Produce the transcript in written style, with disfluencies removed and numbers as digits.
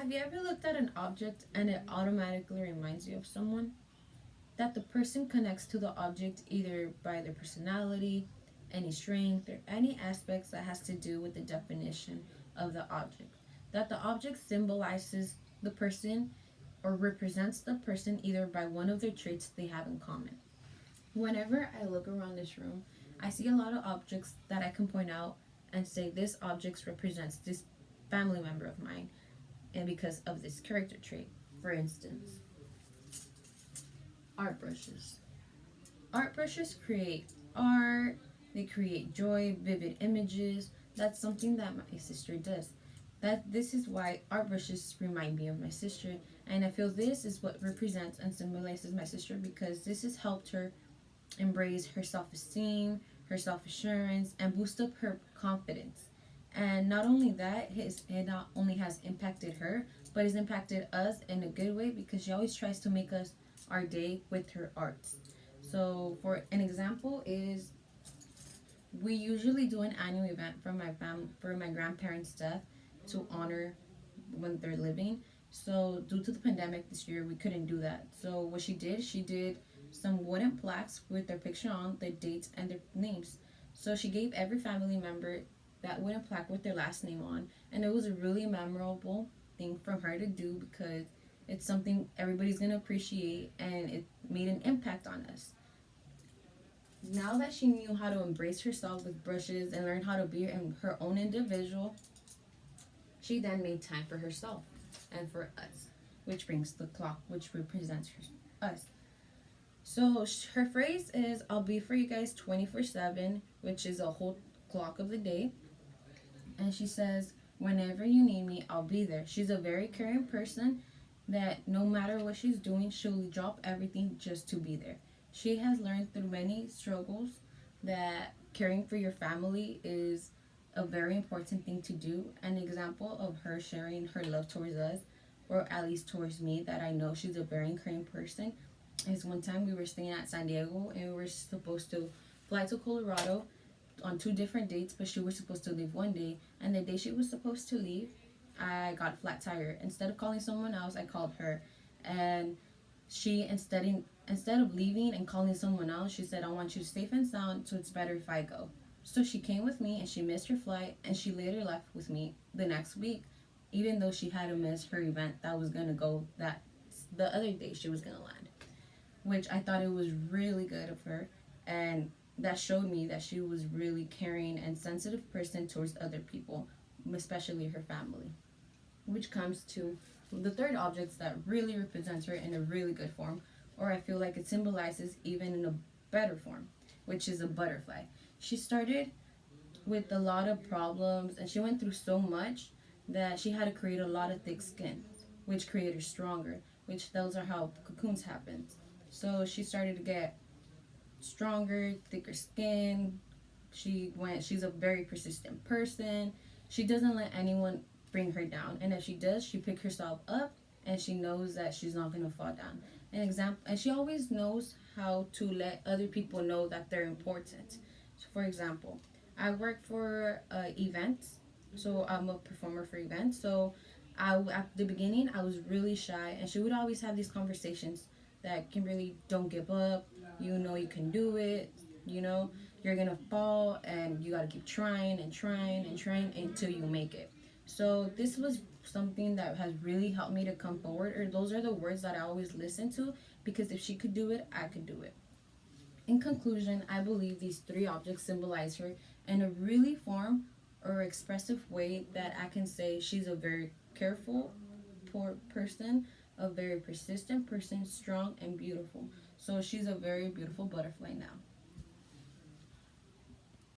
Have you ever looked at an object and it automatically reminds you of someone? That the person connects to the object either by their personality, any strength, or any aspects that has to do with the definition of the object. That the object symbolizes the person or represents the person either by one of their traits they have in common. Whenever I look around this room, I see a lot of objects that I can point out and say this object represents this family member of mine and because of this character trait. For instance, art brushes. Art brushes create art, they create joy, vivid images. That's something that my sister does. That this is why art brushes remind me of my sister, and I feel this is what represents and symbolizes my sister because this has helped her embrace her self-esteem, her self-assurance, and boost up her confidence. And not only that, it not only has impacted her, but has impacted us in a good way because she always tries to make us our day with her arts. So, for an example, is we usually do an annual event for my grandparents' death to honor when they're living. So, due to the pandemic this year, we couldn't do that. So, what she did some wooden plaques with their picture on, their dates, and their names. So, she gave every family member that wooden plaque with their last name on, and it was a really memorable thing from her to do because it's something everybody's gonna appreciate, and it made an impact on us. Now that she knew how to embrace herself with brushes and learn how to be her own individual, she then made time for herself and for us, which brings the clock, which represents us. So her phrase is, I'll be for you guys 24/7, which is a whole clock of the day. And she says, whenever you need me, I'll be there. She's a very caring person that no matter what she's doing, she'll drop everything just to be there. She has learned through many struggles that caring for your family is a very important thing to do. An example of her sharing her love towards us, or at least towards me, that I know she's a very caring person, is one time we were staying at San Diego and we were supposed to fly to Colorado on two different dates, but she was supposed to leave one day. And the day she was supposed to leave, I got flat tire. Instead of calling someone else, I called her, and she instead of leaving and calling someone else, she said, "I want you safe and sound, so it's better if I go." So she came with me, and she missed her flight, and she later left with me the next week, even though she had to miss her event that was gonna go that the other day she was gonna land, which I thought it was really good of her, and that showed me that she was really caring and sensitive person towards other people, especially her family. Which comes to the third object that really represents her in a really good form, or I feel like it symbolizes even in a better form, which is a butterfly. She started with a lot of problems and she went through so much that she had to create a lot of thick skin, which created her stronger, which those are how cocoons happen. So she started to get stronger, thicker skin. She's a very persistent person. She doesn't let anyone bring her down. And if she does, she pick herself up and she knows that she's not going to fall down. An example, and she always knows how to let other people know that they're important. So for example, I work for events, so I'm a performer for events. So at the beginning, I was really shy, and she would always have these conversations that Kimberly, don't give up. You know you can do it. You know you're gonna fall, and you gotta keep trying and trying and trying until you make it. So this was something that has really helped me to come forward, or those are the words that I always listen to because if she could do it, I could do it. In conclusion, I believe these three objects symbolize her in a really form or expressive way that I can say she's a very careful, poor person, a very persistent person, strong and beautiful. So she's a very beautiful butterfly now.